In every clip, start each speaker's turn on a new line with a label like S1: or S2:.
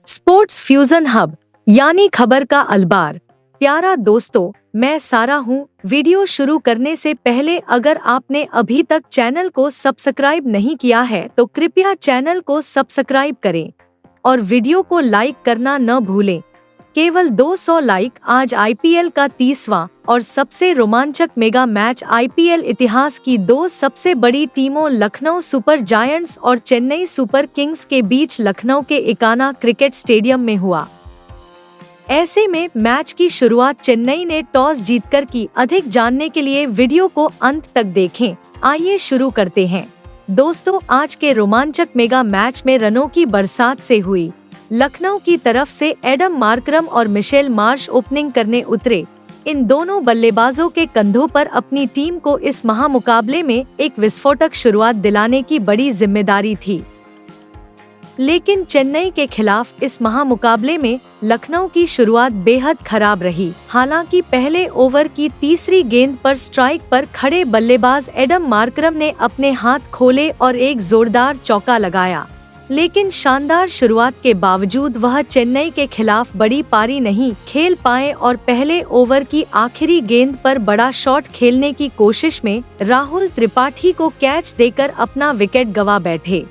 S1: Sports fusion hub यानी खबर का अलबार। प्यारा दोस्तों, मैं सारा हूँ। वीडियो शुरू करने से पहले अगर आपने अभी तक चैनल को सब्सक्राइब नहीं किया है तो कृपया चैनल को सब्सक्राइब करें और वीडियो को लाइक करना न भूलें। केवल 200 लाइक। आज आईपीएल का 30वां और सबसे रोमांचक मेगा मैच आईपीएल इतिहास की दो सबसे बड़ी टीमों लखनऊ सुपर जायंट्स और चेन्नई सुपर किंग्स के बीच लखनऊ के इकाना क्रिकेट स्टेडियम में हुआ। ऐसे में मैच की शुरुआत चेन्नई ने टॉस जीतकर की। अधिक जानने के लिए वीडियो को अंत तक देखें। आइए शुरू करते हैं। दोस्तों, आज के रोमांचक मेगा मैच में रनों की बरसात से हुई। लखनऊ की तरफ से एडम मार्करम और मिशेल मार्श ओपनिंग करने उतरे। इन दोनों बल्लेबाजों के कंधों पर अपनी टीम को इस महामुकाबले में एक विस्फोटक शुरुआत दिलाने की बड़ी जिम्मेदारी थी। लेकिन चेन्नई के खिलाफ इस महामुकाबले में लखनऊ की शुरुआत बेहद खराब रही। हालांकि पहले ओवर की तीसरी गेंद पर स्ट्राइक पर खड़े बल्लेबाज एडम मार्करम ने अपने हाथ खोले और एक जोरदार चौका लगाया। लेकिन शानदार शुरुआत के बावजूद वह चेन्नई के खिलाफ बड़ी पारी नहीं खेल पाए और पहले ओवर की आखिरी गेंद पर बड़ा शॉट खेलने की कोशिश में राहुल त्रिपाठी को कैच देकर अपना विकेट गंवा बैठे।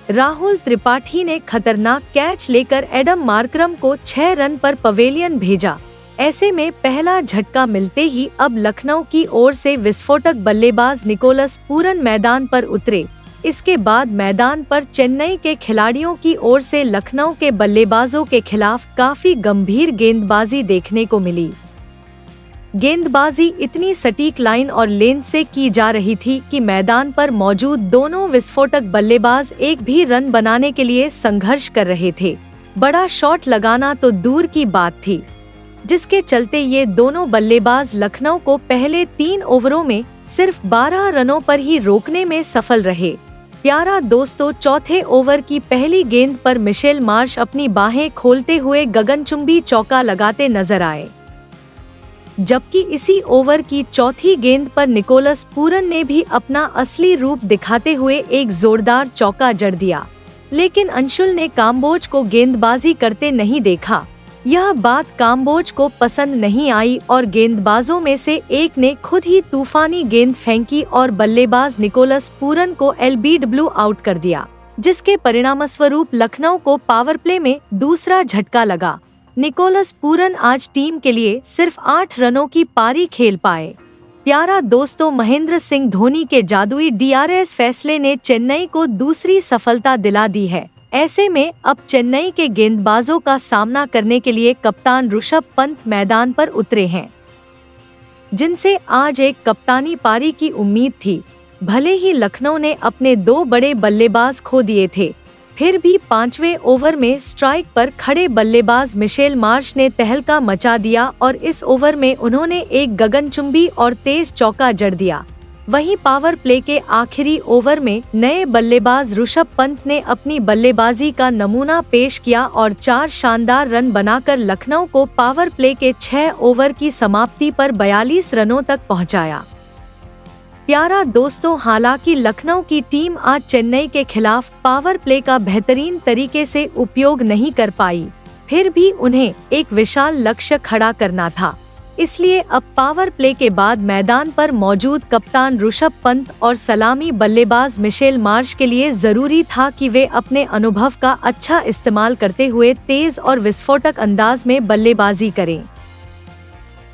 S1: राहुल त्रिपाठी ने खतरनाक कैच लेकर एडम मार्करम को 6 रन पर पवेलियन भेजा। ऐसे में पहला झटका मिलते ही अब लखनऊ की ओर से विस्फोटक बल्लेबाज निकोलस पूरन मैदान पर उतरे। इसके बाद मैदान पर चेन्नई के खिलाड़ियों की ओर से लखनऊ के बल्लेबाजों के खिलाफ काफी गंभीर गेंदबाजी देखने को मिली। गेंदबाजी इतनी सटीक लाइन और लेंथ से की जा रही थी कि मैदान पर मौजूद दोनों विस्फोटक बल्लेबाज एक भी रन बनाने के लिए संघर्ष कर रहे थे। बड़ा शॉट लगाना तो दूर की बात थी, जिसके चलते ये दोनों बल्लेबाज लखनऊ को पहले 3 ओवरों में सिर्फ 12 रनों पर ही रोकने में सफल रहे। प्यारा दोस्तों, चौथे ओवर की पहली गेंद पर मिशेल मार्श अपनी बाहें खोलते हुए गगनचुंबी चौका लगाते नजर आए, जबकि इसी ओवर की चौथी गेंद पर निकोलस पूरन ने भी अपना असली रूप दिखाते हुए एक जोरदार चौका जड़ दिया। लेकिन अंशुल ने काम्बोज को गेंदबाजी करते नहीं देखा। यह बात काम्बोज को पसंद नहीं आई और गेंदबाजों में से एक ने खुद ही तूफानी गेंद फेंकी और बल्लेबाज निकोलस पूरन को एलबीडब्ल्यू आउट कर दिया, जिसके परिणामस्वरूप लखनऊ को पावर प्ले में दूसरा झटका लगा। निकोलस पूरन आज टीम के लिए सिर्फ 8 रनों की पारी खेल पाए। प्यारा दोस्तों, महेंद्र सिंह धोनी के जादुई डीआरएस फैसले ने चेन्नई को दूसरी सफलता दिला दी है। ऐसे में अब चेन्नई के गेंदबाजों का सामना करने के लिए कप्तान ऋषभ पंत मैदान पर उतरे हैं, जिनसे आज एक कप्तानी पारी की उम्मीद थी। भले ही लखनऊ ने अपने 2 बड़े बल्लेबाज खो दिए थे, फिर भी 5वें ओवर में स्ट्राइक पर खड़े बल्लेबाज मिशेल मार्श ने तहलका मचा दिया और इस ओवर में उन्होंने एक गगनचुंबी और तेज चौका जड़ दिया। वहीं पावर प्ले के आखिरी ओवर में नए बल्लेबाज ऋषभ पंत ने अपनी बल्लेबाजी का नमूना पेश किया और 4 शानदार रन बनाकर लखनऊ को पावर प्ले के 6 ओवर की समाप्ति पर 42 रनों तक पहुंचाया। प्यारा दोस्तों, हालांकि लखनऊ की टीम आज चेन्नई के खिलाफ पावर प्ले का बेहतरीन तरीके से उपयोग नहीं कर पाई, फिर भी उन्हें एक विशाल लक्ष्य खड़ा करना था। इसलिए अब पावर प्ले के बाद मैदान पर मौजूद कप्तान ऋषभ पंत और सलामी बल्लेबाज मिशेल मार्श के लिए जरूरी था कि वे अपने अनुभव का अच्छा इस्तेमाल करते हुए तेज और विस्फोटक अंदाज में बल्लेबाजी करें।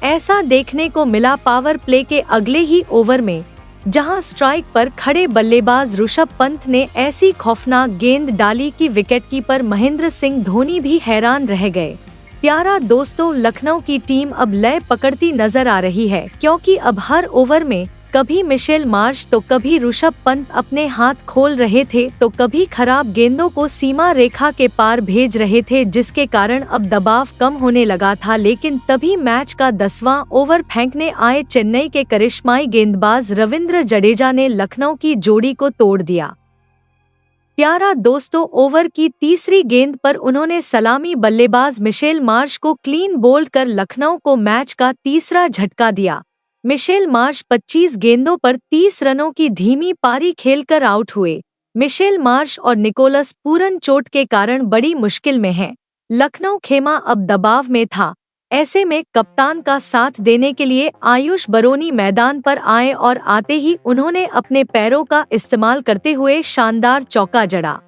S1: ऐसा देखने को मिला पावर प्ले के अगले ही ओवर में, जहां स्ट्राइक पर खड़े बल्लेबाज ऋषभ पंत ने ऐसी खौफनाक गेंद डाली कि विकेटकीपर महेंद्र सिंह धोनी भी हैरान रह गए। प्यारा दोस्तों, लखनऊ की टीम अब लय पकड़ती नजर आ रही है, क्योंकि अब हर ओवर में कभी मिशेल मार्श तो कभी ऋषभ पंत अपने हाथ खोल रहे थे तो कभी खराब गेंदों को सीमा रेखा के पार भेज रहे थे, जिसके कारण अब दबाव कम होने लगा था। लेकिन तभी मैच का 10वां ओवर फेंकने आए चेन्नई के करिश्माई गेंदबाज रविंद्र जडेजा ने लखनऊ की जोड़ी को तोड़ दिया। प्यारा दोस्तों, ओवर की तीसरी गेंद पर उन्होंने सलामी बल्लेबाज मिशेल मार्श को क्लीन बोल्ड कर लखनऊ को मैच का तीसरा झटका दिया। मिशेल मार्श 25 गेंदों पर 30 रनों की धीमी पारी खेलकर आउट हुए। मिशेल मार्श और निकोलस पूरन चोट के कारण बड़ी मुश्किल में हैं। लखनऊ खेमा अब दबाव में था। ऐसे में कप्तान का साथ देने के लिए आयुष बरोनी मैदान पर आए और आते ही उन्होंने अपने पैरों का इस्तेमाल करते हुए शानदार चौका जड़ा।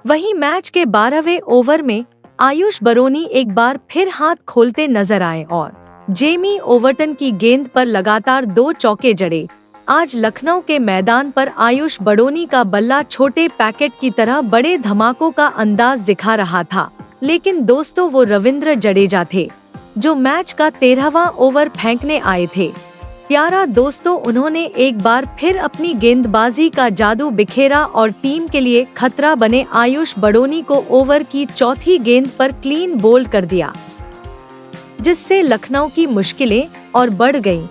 S1: वहीं मैच के 12वें ओवर में आयुष बरोनी एक बार फिर हाथ खोलते नजर आए और जेमी ओवरटन की गेंद पर लगातार 2 चौके जड़े। आज लखनऊ के मैदान पर आयुष बरोनी का बल्ला छोटे पैकेट की तरह बड़े धमाकों का अंदाज दिखा रहा था, लेकिन दोस्तों वो रविंद्र जडेजा थे जो मैच का 13वां ओवर फेंकने आए थे। प्यारा दोस्तों, उन्होंने एक बार फिर अपनी गेंदबाजी का जादू बिखेरा और टीम के लिए खतरा बने आयुष बरोनी को ओवर की चौथी गेंद पर क्लीन बोल्ड कर दिया, जिससे लखनऊ की मुश्किलें और बढ़ गईं।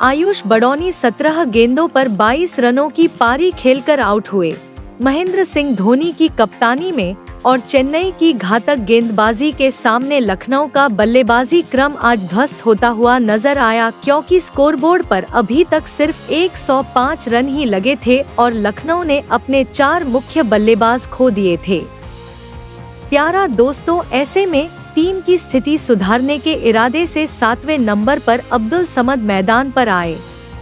S1: आयुष बरोनी 17 गेंदों पर 22 रनों की पारी खेलकर आउट हुए। महेंद्र सिंह धोनी की कप्तानी में और चेन्नई की घातक गेंदबाजी के सामने लखनऊ का बल्लेबाजी क्रम आज ध्वस्त होता हुआ नजर आया, क्योंकि स्कोरबोर्ड पर अभी तक सिर्फ 105 रन ही लगे थे और लखनऊ ने अपने 4 मुख्य बल्लेबाज खो दिए थे। प्यारा दोस्तों, ऐसे में टीम की स्थिति सुधारने के इरादे से 7वें नंबर पर अब्दुल समद मैदान पर आए।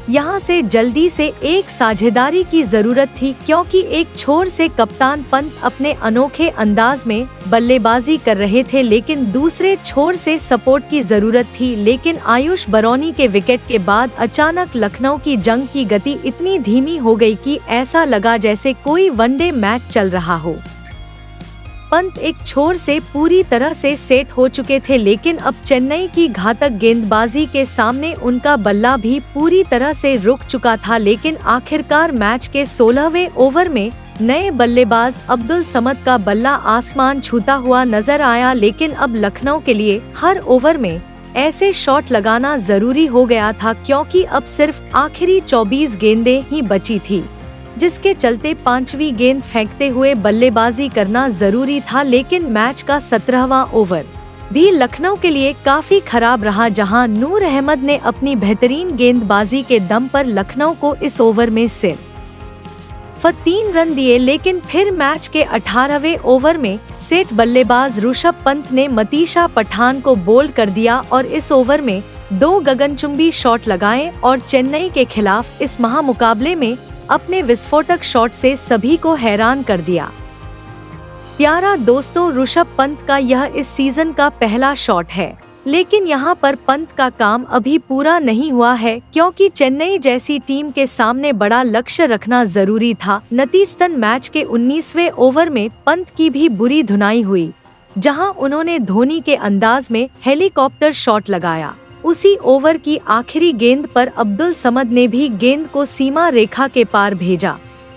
S1: यहां से जल्दी से एक साझेदारी की जरूरत थी, क्योंकि एक छोर से कप्तान पंत अपने अनोखे अंदाज में बल्लेबाजी कर रहे थे, लेकिन दूसरे छोर से सपोर्ट की जरूरत थी। लेकिन आयुष बरोनी के विकेट के बाद अचानक लखनऊ की जंग की गति इतनी धीमी हो गई कि ऐसा लगा जैसे कोई वनडे मैच चल रहा हो। पंत एक छोर से पूरी तरह से सेट हो चुके थे, लेकिन अब चेन्नई की घातक गेंदबाजी के सामने उनका बल्ला भी पूरी तरह से रुक चुका था। लेकिन आखिरकार मैच के 16वें ओवर में नए बल्लेबाज अब्दुल समद का बल्ला आसमान छूता हुआ नजर आया। लेकिन अब लखनऊ के लिए हर ओवर में ऐसे शॉट लगाना जरूरी हो गया था, क्योंकि अब सिर्फ आखिरी 24 गेंदें ही बची थी, जिसके चलते 5वीं गेंद फेंकते हुए बल्लेबाजी करना जरूरी था। लेकिन मैच का 17वां ओवर भी लखनऊ के लिए काफी खराब रहा, जहां नूर अहमद ने अपनी बेहतरीन गेंदबाजी के दम पर लखनऊ को इस ओवर में सिर्फ 3 रन दिए। लेकिन फिर मैच के 18वें ओवर में सेट बल्लेबाज ऋषभ पंत ने मतीशा पठान को बोल्ड कर दिया और इस ओवर में 2 गगनचुंबी शॉट लगाए और चेन्नई के खिलाफ इस महामुकाबले में अपने विस्फोटक शॉट से सभी को हैरान कर दिया। प्यारा दोस्तों, ऋषभ पंत का यह इस सीजन का पहला शॉट है, लेकिन यहाँ पर पंत का काम अभी पूरा नहीं हुआ है, क्योंकि चेन्नई जैसी टीम के सामने बड़ा लक्ष्य रखना जरूरी था। नतीजतन मैच के 19वें ओवर में पंत की भी बुरी धुनाई हुई, जहाँ उन्होंने धोनी के अंदाज में हेलीकॉप्टर शॉट लगाया। उसी ओवर की आखिरी गेंद पर अब्दुल समद ने भी गेंद को सीमा रेखा के पार भेजा।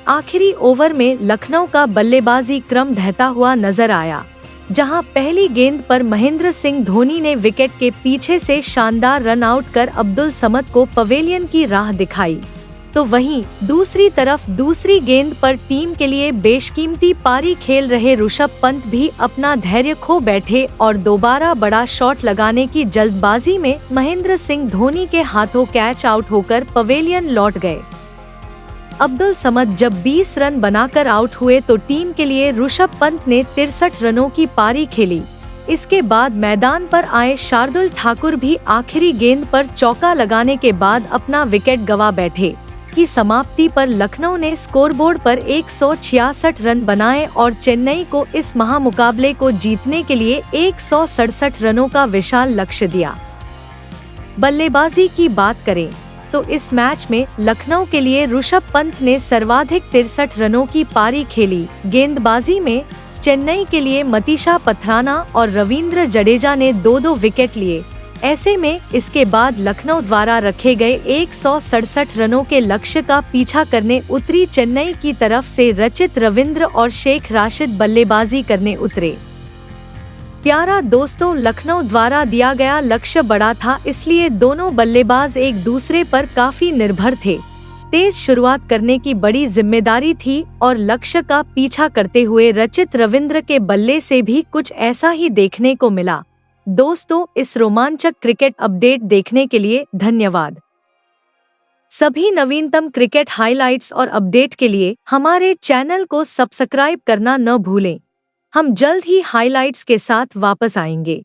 S1: आखिरी ओवर में लखनऊ का बल्लेबाजी क्रम ढहता हुआ नजर आया, जहां पहली गेंद पर महेंद्र सिंह धोनी ने विकेट के पीछे से शानदार रन आउट कर अब्दुल समद को पवेलियन की राह दिखाई, तो वहीं दूसरी तरफ दूसरी गेंद पर टीम के लिए बेशकीमती पारी खेल रहे ऋषभ पंत भी अपना धैर्य खो बैठे और दोबारा बड़ा शॉट लगाने की जल्दबाजी में महेंद्र सिंह धोनी के हाथों कैच आउट होकर पवेलियन लौट गए। अब्दुल समद जब 20 रन बनाकर आउट हुए तो टीम के लिए ऋषभ पंत ने 63 रनों की पारी खेली। इसके बाद मैदान पर आए शार्दुल ठाकुर भी आखिरी गेंद पर चौका लगाने के बाद अपना विकेट गंवा बैठे। की समाप्ति पर लखनऊ ने स्कोरबोर्ड पर 166 रन बनाए और चेन्नई को इस महामुकाबले को जीतने के लिए 167 रनों का विशाल लक्ष्य दिया। बल्लेबाजी की बात करें तो इस मैच में लखनऊ के लिए ऋषभ पंत ने सर्वाधिक 63 रनों की पारी खेली। गेंदबाजी में चेन्नई के लिए मतीशा पथराना और रविंद्र जडेजा ने 2-2 विकेट लिए। ऐसे में इसके बाद लखनऊ द्वारा रखे गए 167 रनों के लक्ष्य का पीछा करने उतरी चेन्नई की तरफ से रचित रविंद्र और शेख राशिद बल्लेबाजी करने उतरे। प्यारा दोस्तों, लखनऊ द्वारा दिया गया लक्ष्य बड़ा था, इसलिए दोनों बल्लेबाज एक दूसरे पर काफी निर्भर थे। तेज शुरुआत करने की बड़ी जिम्मेदारी थी और लक्ष्य का पीछा करते हुए रचित रविंद्र के बल्ले से भी कुछ ऐसा ही देखने को मिला। दोस्तों, इस रोमांचक क्रिकेट अपडेट देखने के लिए धन्यवाद। सभी नवीनतम क्रिकेट हाइलाइट्स और अपडेट के लिए हमारे चैनल को सब्सक्राइब करना न भूलें। हम जल्द ही हाइलाइट्स के साथ वापस आएंगे।